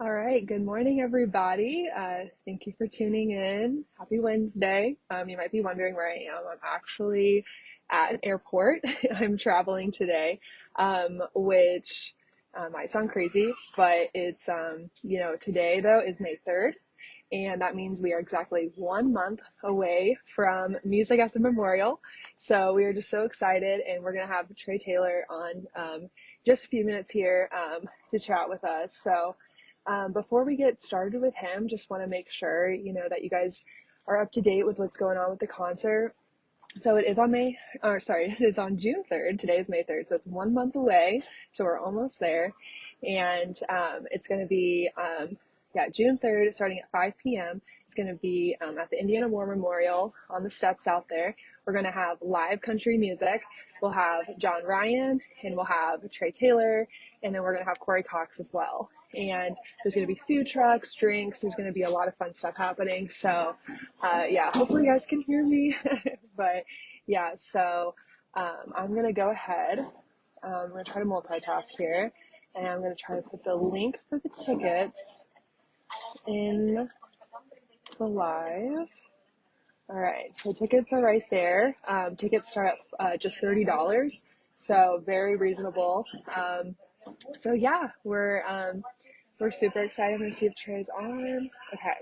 All right, good morning, everybody. Thank you for tuning in. Happy Wednesday. You might be wondering where I am. I'm actually at an airport. I'm traveling today, which might sound crazy, but today though is May 3rd, and that means we are exactly 1 month away from Music at the Memorial. So we are just so excited, and we're gonna have Trey Taylor on just a few minutes here to chat with us. So before we get started with him, just want to make sure, that you guys are up to date with what's going on with the concert. So it is on it is on June 3rd. Today is May 3rd, so it's 1 month away. So we're almost there. And it's going to be, June 3rd, starting at 5 p.m. It's going to be at the Indiana War Memorial on the steps out there. We're going to have live country music. We'll have John Ryan, and we'll have Trey Taylor, and then we're going to have Corey Cox as well. And there's going to be food trucks, drinks. There's going to be a lot of fun stuff happening. So, hopefully you guys can hear me. But yeah, so I'm going to go ahead. I'm going to try to multitask here. And I'm going to try to put the link for the tickets in the live. All right, so tickets are right there. Tickets start at just $30, so very reasonable. So yeah, we're super excited. I'm gonna see if Trey's on. Okay,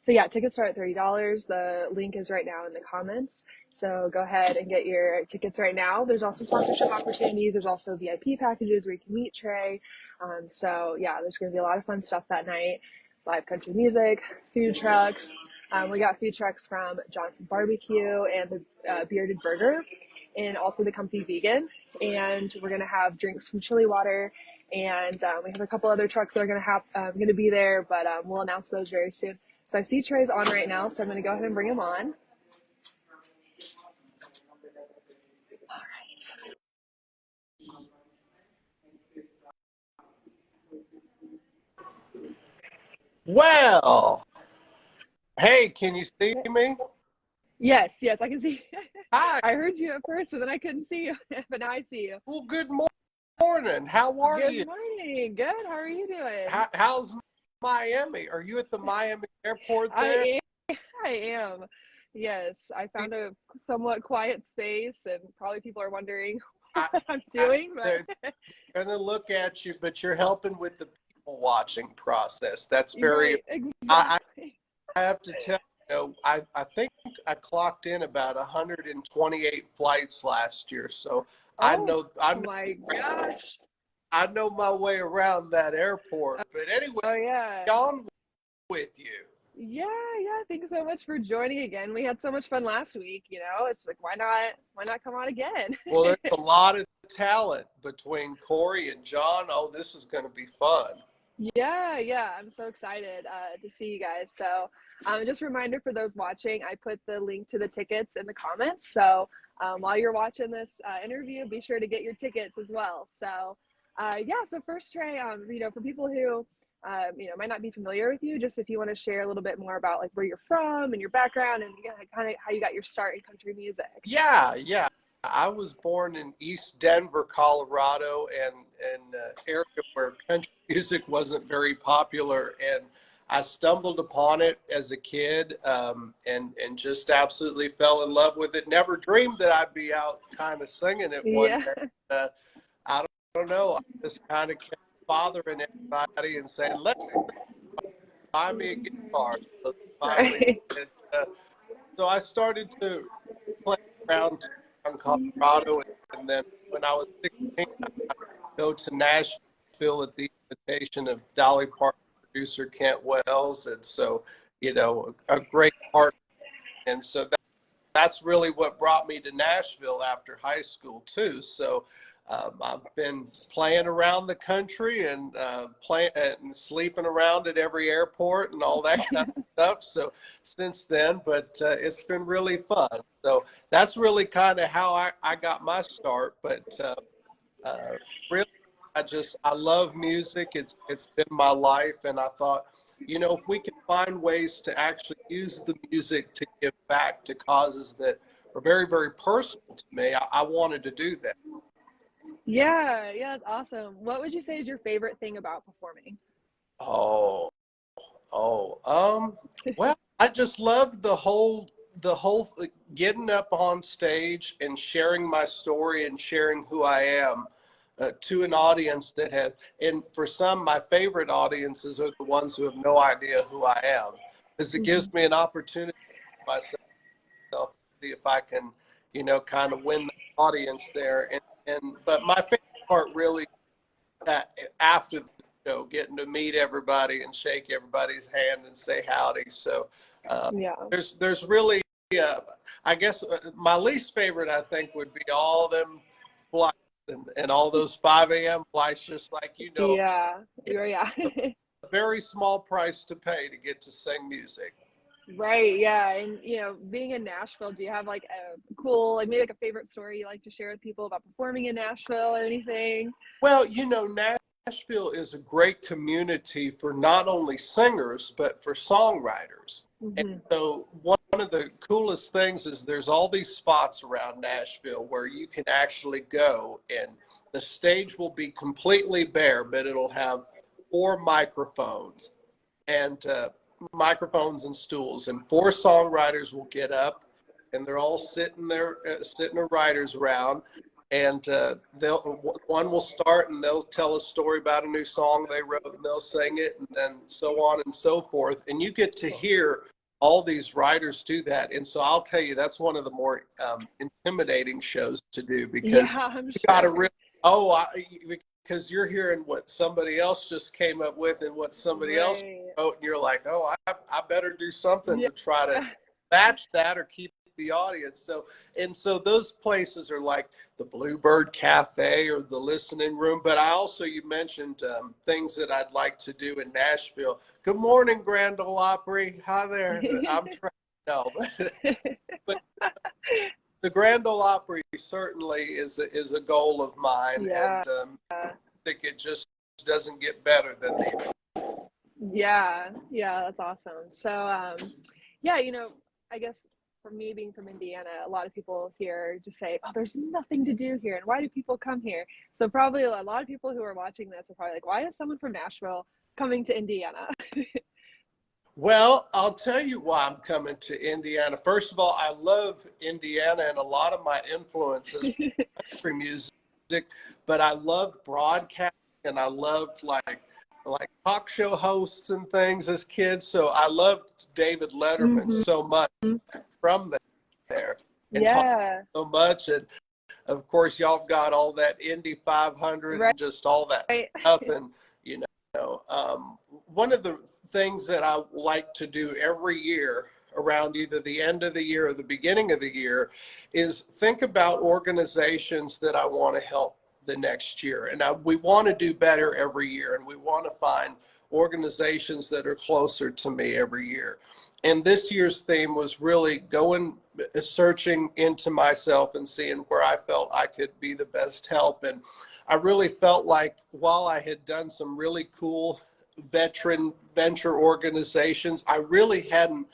so yeah, tickets start at $30. The link is right now in the comments. So go ahead and get your tickets right now. There's also sponsorship opportunities. There's also VIP packages where you can meet Trey. So yeah, there's going to be a lot of fun stuff that night. Live country music, food trucks. We got food trucks from Johnson Barbecue and the Bearded Burger, and also the Comfy Vegan. And we're going to have drinks from Chili Water. And we have a couple other trucks that are going to be there, but we'll announce those very soon. So I see Trey's on right now, so I'm going to go ahead and bring him on. All right. Well, hey, can you see me? Yes, I can see. Hi. I heard you at first, and then I couldn't see you, but now I see you. Well, good morning. How are Good you? morning. Good. How are you doing? How's Miami? Are you at the Miami airport there? I am. I am. Yes, I found a somewhat quiet space, and probably people are wondering I, what I'm I, doing, they're but going to look at you, but you're helping with the people watching process. That's very, right, I, exactly. I have to tell you, I think I clocked in about 128 flights last year. So I Oh know, I know, my gosh. I know my way around that airport. But anyway, Oh yeah. on with you. Yeah. Thanks so much for joining again. We had so much fun last week, It's like why not come on again? Well, there's a lot of talent between Corey and John. Oh, this is going to be fun. Yeah. I'm so excited to see you guys. So, just a reminder for those watching, I put the link to the tickets in the comments. So, while you're watching this interview, be sure to get your tickets as well. So, so first, Trey, for people who, might not be familiar with you, just if you want to share a little bit more about like where you're from and your background and kind of how you got your start in country music. Yeah. I was born in East Denver, Colorado, and an area where country music wasn't very popular. And I stumbled upon it as a kid and just absolutely fell in love with it. Never dreamed that I'd be out kind of singing it one Yeah. day. I don't know. I just kind of kept bothering everybody and saying, let buy me a guitar. So finally, Right. and, so I started to play around in Colorado, and then when I was 16, I go to Nashville at the invitation of Dolly Parton producer Kent Wells, and so a great partner, and so that's really what brought me to Nashville after high school too. So I've been playing around the country and playing and sleeping around at every airport and all that kind of stuff. So since then, but it's been really fun. So that's really kind of how I got my start. But really, I love music. It's been my life, and I thought, if we can find ways to actually use the music to give back to causes that are very, very personal to me, I wanted to do that. Yeah, that's awesome. What would you say is your favorite thing about performing? Oh, oh, well, I just love the whole getting up on stage and sharing my story and sharing who I am to an audience that have, and for some, my favorite audiences are the ones who have no idea who I am, because it Hmm. gives me an opportunity myself to see if I can, kind of win the audience there. But my favorite part really after the show, getting to meet everybody and shake everybody's hand and say howdy. So uh, Yeah. there's really, I guess my least favorite, I think, would be all them flights and all those 5 a.m. flights, just like, Yeah. it's Yeah. a very small price to pay to get to sing music. Right, yeah. And being in Nashville, do you have like a cool, like maybe like a favorite story you like to share with people about performing in Nashville or anything? Well, Nashville is a great community for not only singers, but for songwriters. And Hmm. so one of the coolest things is there's all these spots around Nashville where you can actually go, and the stage will be completely bare, but it'll have four microphones and microphones and stools, and four songwriters will get up, and they're all sitting there, sitting a writers round, and one will start and they'll tell a story about a new song they wrote, and they'll sing it, and then so on and so forth, and you get to hear all these writers do that. And so I'll tell you, that's one of the more intimidating shows to do, because Yeah, I'm you got sure. to really, oh I, because you're hearing what somebody else just came up with and what somebody else Right. wrote, and you're like, oh, I better do something Yeah. to try to match that or keep the audience. So those places are like the Bluebird Cafe or the Listening Room. But I also, you mentioned things that I'd like to do in Nashville. Good morning, Grand Ole Opry. Hi there. I'm trying. No, but the Grand Ole Opry certainly is a goal of mine, Yeah. and I think it just doesn't get better than the. Yeah. Yeah, that's awesome. So, yeah, I guess for me being from Indiana, a lot of people here just say, "Oh, there's nothing to do here, and why do people come here?" So probably a lot of people who are watching this are probably like, "Why is someone from Nashville coming to Indiana?" Well, I'll tell you why I'm coming to Indiana. First of all, I love Indiana, and a lot of my influences country music, but I loved broadcasting, and I loved like talk show hosts and things as kids. So I loved David Letterman Hmm. so much from there, and talked Yeah. so much. And of course, y'all have got all that Indy 500 Right. and just all that stuff. And you one of the things that I like to do every year around either the end of the year or the beginning of the year is think about organizations that I want to help the next year. And we want to do better every year, and we want to find organizations that are closer to me every year. And this year's theme was really going, searching into myself and seeing where I felt I could be the best help. And I really felt like while I had done some really cool veteran venture organizations, I really hadn't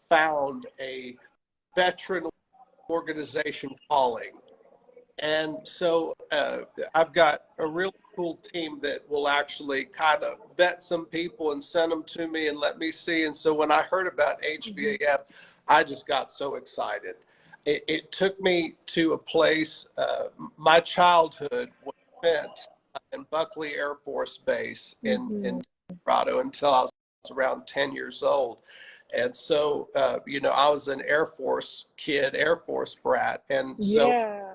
found a veteran organization calling. And so I've got a really cool team that will actually kind of vet some people and send them to me and let me see. And so when I heard about Hmm. HVAF, I just got so excited. It took me to a place, my childhood was spent in Buckley Air Force Base Hmm. in Colorado until I was around 10 years old. And so, I was an Air Force kid, Air Force brat. And so Yeah.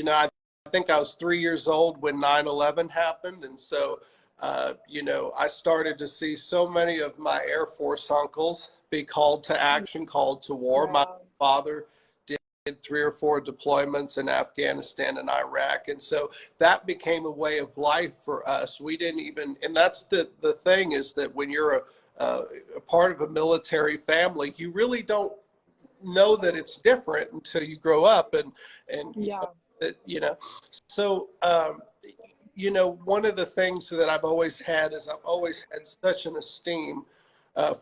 I think I was 3 years old when 9/11 happened. And so, I started to see so many of my Air Force uncles be called to action, called to war. My Wow. father did 3 or 4 deployments in Afghanistan and Iraq. And so that became a way of life for us. We didn't even, and that's the thing is that when you're a part of a military family, you really don't know that it's different until you grow up, and Yeah. that so one of the things that I've always had is I've always had such an esteem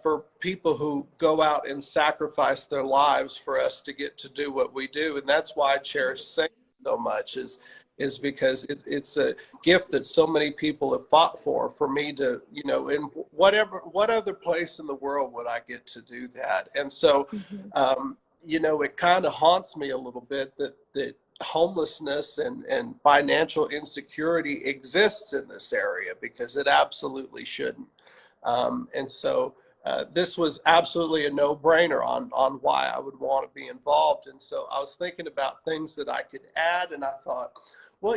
for people who go out and sacrifice their lives for us to get to do what we do. And that's why I cherish singing so much, is because it's a gift that so many people have fought for me to, and what other place in the world would I get to do that? And so, Mhm. it kind of haunts me a little bit that homelessness and financial insecurity exists in this area, because it absolutely shouldn't. And so this was absolutely a no-brainer on why I would want to be involved. And so I was thinking about things that I could add, and I thought, well,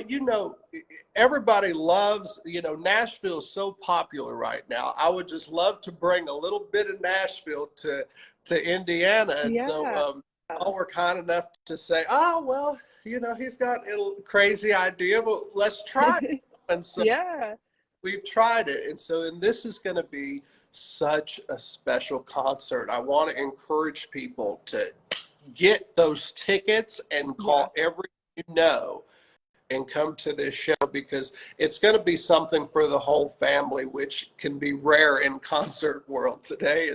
everybody loves, Nashville's so popular right now. I would just love to bring a little bit of Nashville to Indiana. And so Yeah. all were kind enough to say, oh, well, he's got a crazy idea, but let's try it. And so Yeah. we've tried it. And this is going to be such a special concert. I want to encourage people to get those tickets and Yeah. call everyone you know and come to this show, because it's going to be something for the whole family, which can be rare in concert world today.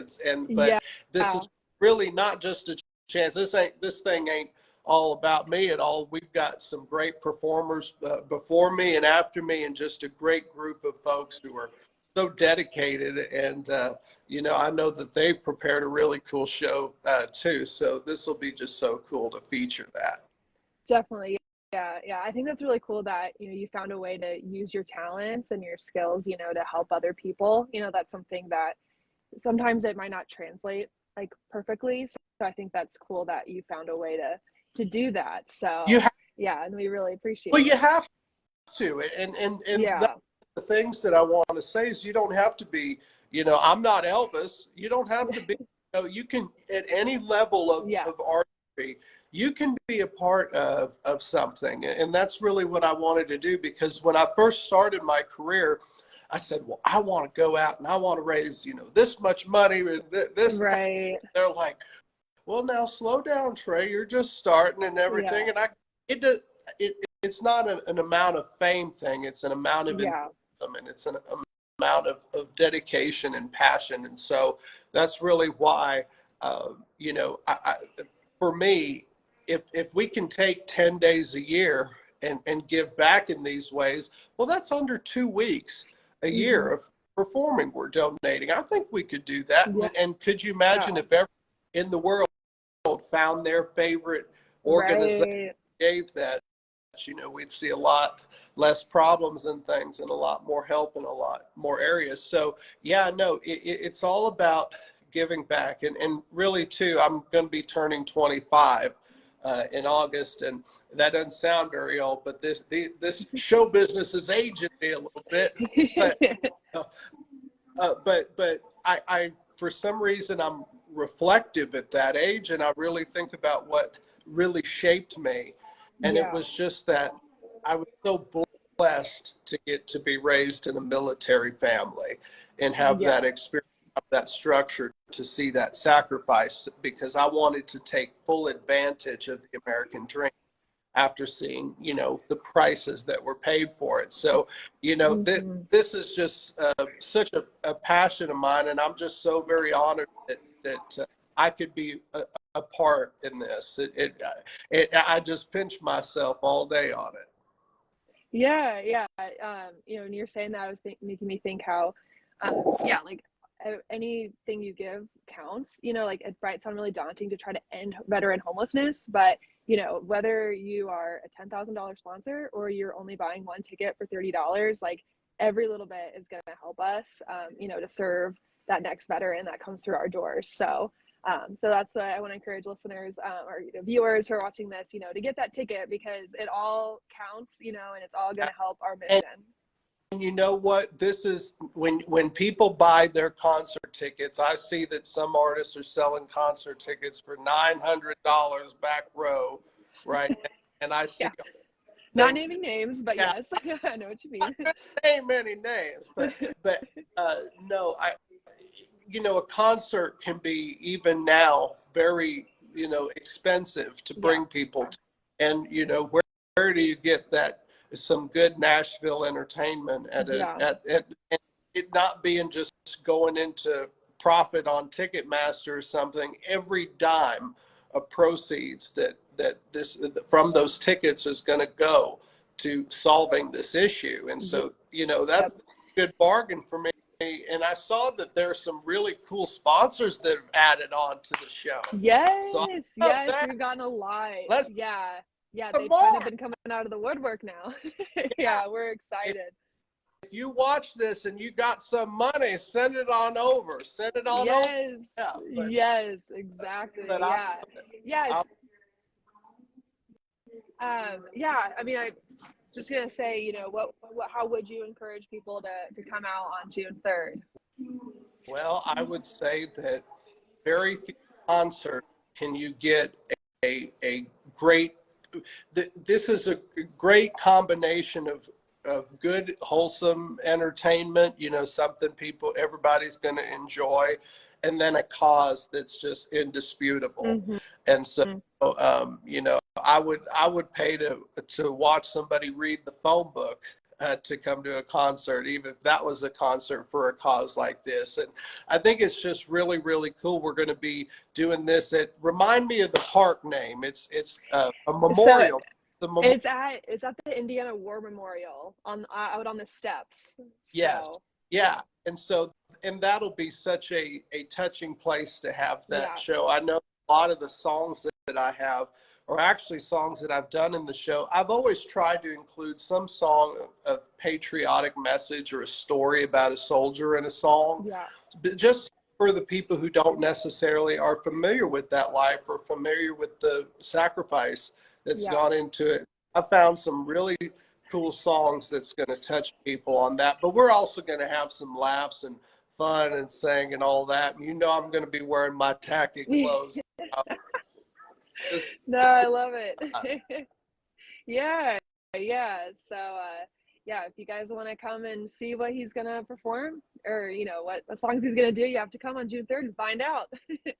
But Yeah. this is really not just a chance. This thing ain't all about me at all. We've got some great performers before me and after me, and just a great group of folks who are so dedicated. And I know that they've prepared a really cool show too. So this will be just so cool to feature that. Definitely. Yeah, yeah. I think that's really cool that, you found a way to use your talents and your skills, to help other people. That's something that sometimes it might not translate like perfectly. So I think that's cool that you found a way to do that. You So have, yeah, and we really appreciate well, it. you have to. And Yeah. the things that I want to say is, you don't have to be, I'm not Elvis. You don't have to be, you can, at any level Yeah. of artistry, you can be a part of something. And that's really what I wanted to do, because when I first started my career, I said, well, I want to go out and I want to raise, this much money and this and that. Right. They're like, well, now slow down, Trey. You're just starting and Yeah. everything. And it does, it's not an amount of fame thing. It's an amount of Yeah. enthusiasm, and it's an amount of dedication and passion. And so that's really why, for me, if we can take 10 days a year and give back in these ways, well, that's under 2 weeks a year Hmm. of performing we're donating. I think we could do that. Yeah. And could you imagine if everyone in the world found their favorite organization, Right. gave that, we'd see a lot less problems and things, and a lot more help in a lot more areas. So yeah, no, it's all about giving back. And really too, I'm going to be turning 25 in August, and that doesn't sound very old, but this show business is aging me a little bit. But uh, but I for some reason I'm reflective at that age, and I really think about what really shaped me. And it Yeah. was just that I was so blessed to get to be raised in a military family and have Yeah. that experience, that structure, to see that sacrifice, because I wanted to take full advantage of the American dream after seeing, the prices that were paid for it. So, Hmm. this is just such a passion of mine, and I'm just so very honored that I could be a part in this. I just pinch myself all day on it. Yeah, yeah. And you're saying that, I was making me think how, yeah, like anything you give counts. Like it might sound really daunting to try to end veteran homelessness, but whether you are a $10,000 sponsor or you're only buying one ticket for $30, like every little bit is going to help us, to serve that next veteran that comes through our doors. So that's what I want to encourage listeners, or viewers who are watching this, to get that ticket, because it all counts, and it's all going to help our And mission. you know what? This is when people buy their concert tickets. I see that some artists are selling concert tickets for $900 back row right now, and I see Yeah, not things. naming names, but Yeah, yes, I know what you mean. name many names, but no, a concert can be, even now, very expensive to Yeah, bring people to. And where do you get that, some good Nashville entertainment yeah, at it not being just going into profit on Ticketmaster or something? Every dime of proceeds that this from those tickets is going to go to solving this issue. And so that's yep. a good bargain for me. and I saw that there's some really cool sponsors that have added on to the show. So I Yes, love yes, that. we've gotten a lot. Let's Yeah, yeah, some they've kind of more. been coming out of the woodwork now. Yeah. Yeah, we're If, excited. if you watch this and you got some money, send it on over. Send it on over. Yes, Yeah, yes, exactly. but I Yeah, yes. I, Yeah, I mean, I just gonna say, how would you encourage people to come out on June 3rd? well, I would say that very few concerts can you get a great. This is a great combination of good, wholesome entertainment. Something everybody's going to enjoy, and then a cause that's just indisputable. Mm-hmm. And so, I would pay to watch somebody read the phone book to come to a concert, even if that was a concert for a cause like this. And I think it's just really, really cool. We're going to be doing this remind me of the park name. It's a So memorial. it's at the Indiana War Memorial out on the steps. Yes. So Yeah. yeah, And that'll be such a touching place to have that yeah, show. I know a lot of the songs that I have are actually songs that I've done in the show. I've always tried to include some song of patriotic message or a story about a soldier in a song, yeah, but just for the people who don't necessarily are familiar with that life or familiar with the sacrifice that's yeah. gone into it. I found some really cool songs that's going to touch people on that, but we're also going to have some laughs and fun and sing and all that. I'm going to be wearing my tacky clothes. This, No, I love it. Yeah, yeah. So, yeah, if you guys want to come and see what he's gonna perform, or what songs he's gonna do, you have to come on June 3rd and find out.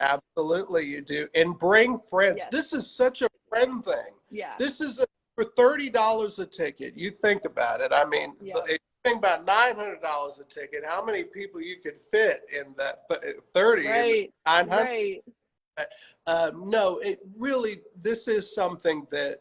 Absolutely, you do. And bring friends. Yes, This is such a friend thing. yeah, This is for $30 a ticket. You think about it. I mean, yeah. if you think about $900 a ticket, how many people you could fit in that 30 and Right, 900? right. No, this is something that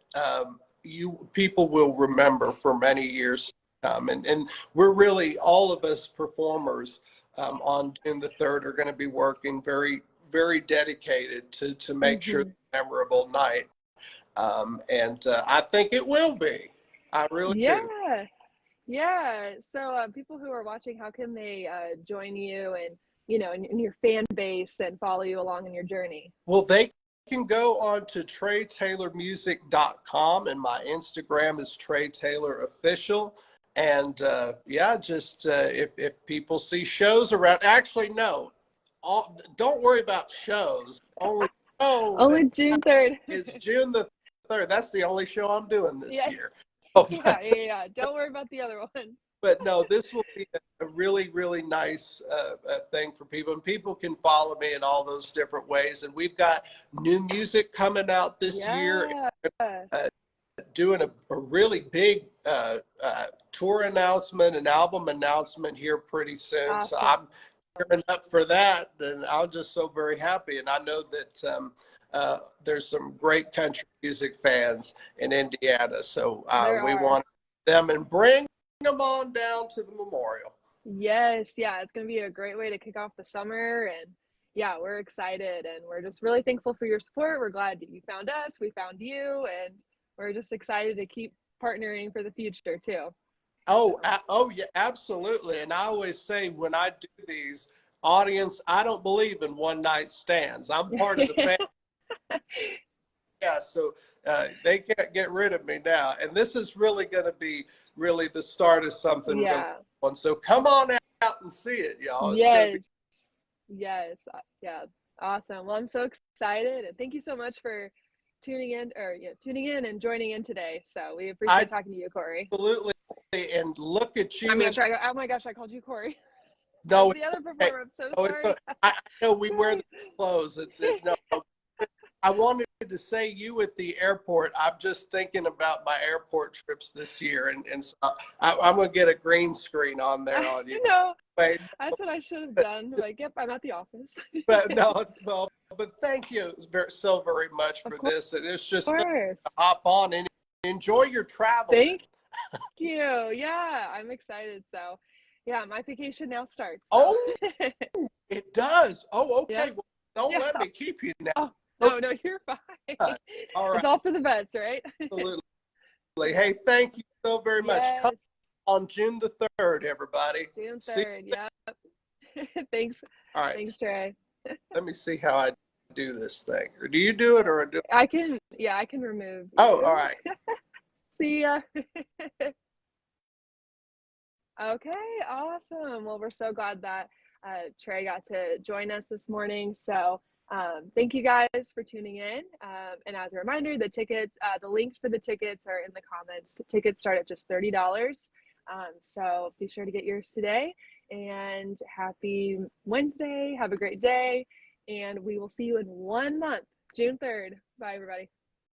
people will remember for many years to come. And we're really, all of us performers on June the 3rd are going to be working very, very dedicated to make sure Hmm. it's a memorable night. And I think it will be. I really do. Yeah, yeah. So, people who are watching, how can they join you and in your fan base and follow you along in your journey? Well, they can go on to TreyTaylorMusic.com, and my Instagram is Trey Taylor Official. And yeah, just if people see shows around, actually, no, don't worry about shows. Only show that Only June 3rd. is June the 3rd. That's the only show I'm doing this Yeah, year. Oh, yeah, yeah, yeah. Don't worry about the other ones. but no, this will be a really, really nice thing for people. And people can follow me in all those different ways. And we've got new music coming out this year, Yeah. uh, doing a really big tour announcement, an album announcement here pretty soon. So Awesome. I'm gearing up for that. And I'm just so very happy. And I know that there's some great country music fans in Indiana. So There we are. want them and bring them on down to the memorial. Yes, yeah, it's going to be a great way to kick off the summer. And yeah, we're excited and we're just really thankful for your support. We're glad that you found us, we found you, and we're just excited to keep partnering for the future too. Oh, So, yeah, absolutely. And I always say when I do these audience, I don't believe in one night stands. I'm part of the family. Yeah, so they can't get rid of me now. And this is really going to be really the start of something really yeah. fun. So come on out and see it, y'all. It's going to be Yes. Yes. Yeah. Awesome. Well, I'm so excited, and thank you so much for tuning in and joining in today. So we appreciate talking to you, Corey. absolutely. And look at I you. mean, And oh my gosh, I called you Corey. That was no, the other okay. performer. I'm so No, sorry. I know we wear Sorry. the clothes. No. I wanted to say you at the airport. I'm just thinking about my airport trips this year, and so I'm gonna get a green screen on there on you. No, Wait, that's what I should have done. Like, yep, I'm at the office. but no, well, but thank you so very much Of for this, and it's just nice course. to hop on and enjoy your traveling. Thank you. Yeah, I'm excited. So, Yeah, my vacation now starts. So Oh, it does. Oh, yeah, okay. Well, don't yeah. let me keep you now. Oh no, no, you're fine. All right. It's all for the vets, right? Absolutely. Hey, thank you so very much. Come Yes, on June the 3rd, everybody. June See. 3rd. Yep. Thanks, All right. thanks, Trey. Let me see how I do this thing. Or do you do it or do? I can, yeah, I can remove Oh, all you. right. See ya. Okay, awesome. Well, we're so glad that Trey got to join us this morning. So thank you guys for tuning in. And as a reminder, the tickets, the links for the tickets are in the comments. Tickets start at just $30. So be sure to get yours today. And happy Wednesday. Have a great day. And we will see you in 1 month, June 3rd. Bye, everybody.